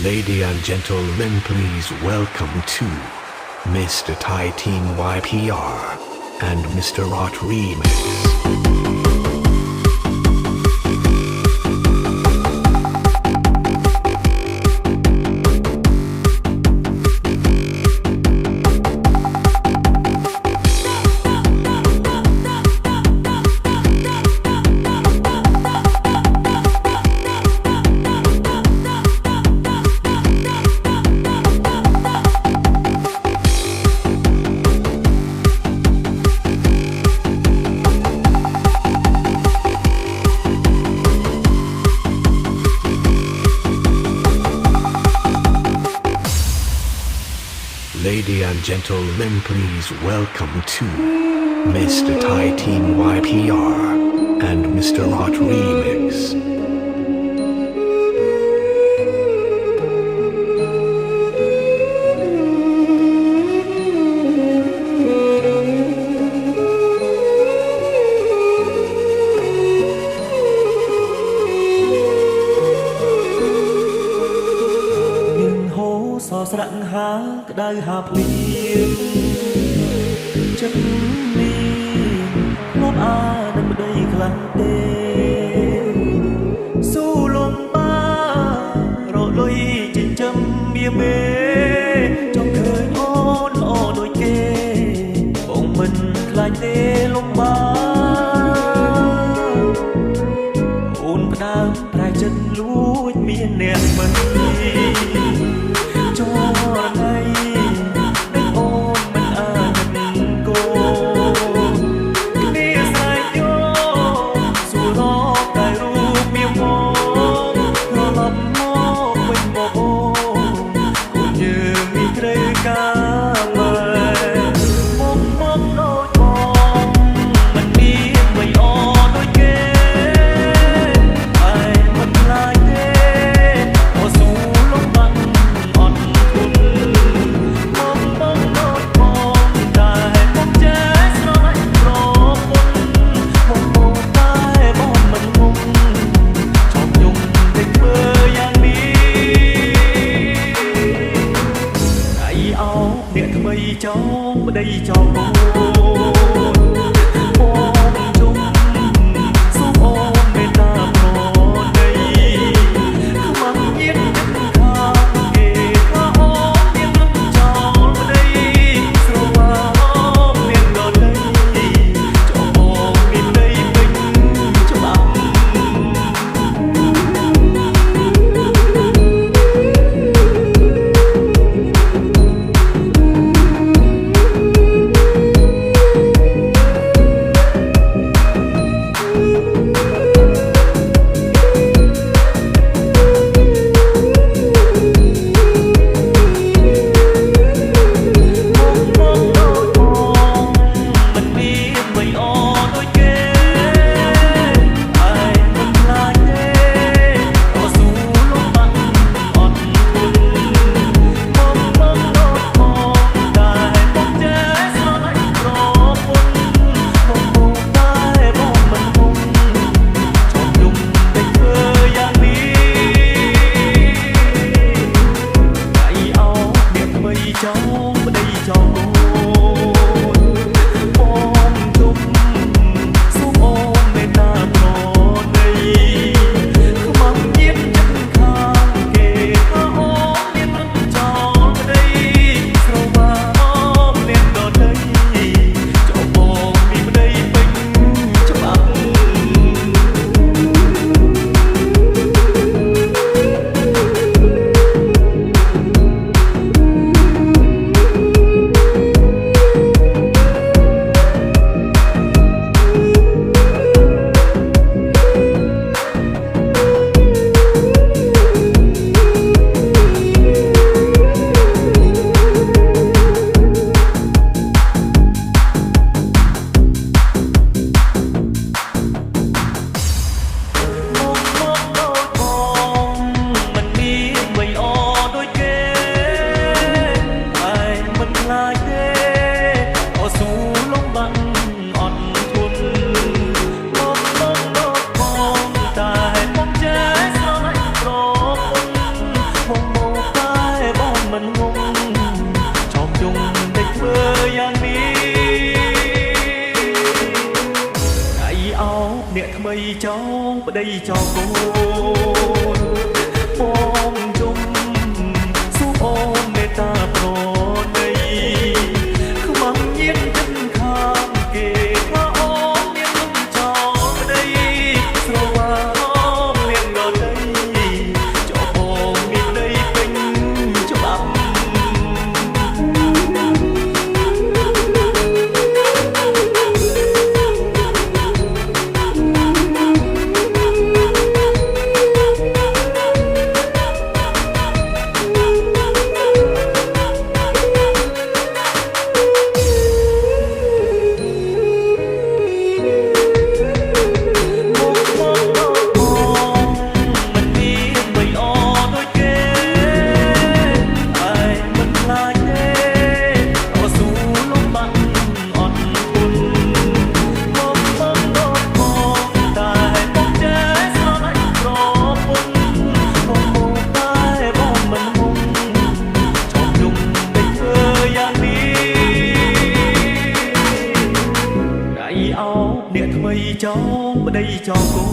Ladies and gentlemen, please welcome to Mr. Thai Teen YPR and Mr. Rot Remix. Ladies and gentlemen, please welcome to Mr. Thai Teen YPR and Mr. Rot Remix. ស្រក់ហាក្តៅហាភ្លៀងចិត្តនេះមកអានឹងប្តីខ្លាំងទេស៊ូលំបារលុយចិញ្ចឹមមាមេចង់ឃើញអូនល្អដូចគេបងមិនខ្លាចទេលំបាអូនផ្ដើមប្រែចិត្តលួចមានអ្នកមិនចោលប្តីចោលបងជុំសូមអូនមេត្តាប្រណីខ្មាំងញៀនខាគេខាអូនមានរំចោលប្តីស្រវាមានដដីចោលបងមានដីពេញច្បាប់ ចោងប្តីចោលកូនបងជុំសូមអូនមេត្តាប្រណីខ្មាំងញៀនចិត្តខាងគេថាអូនមានលំចោលប្តីស្រវាមានរដីចោលបងមានដីពេញច្បាប់ អ្នកថ្មីចោលប្តីចោលកូន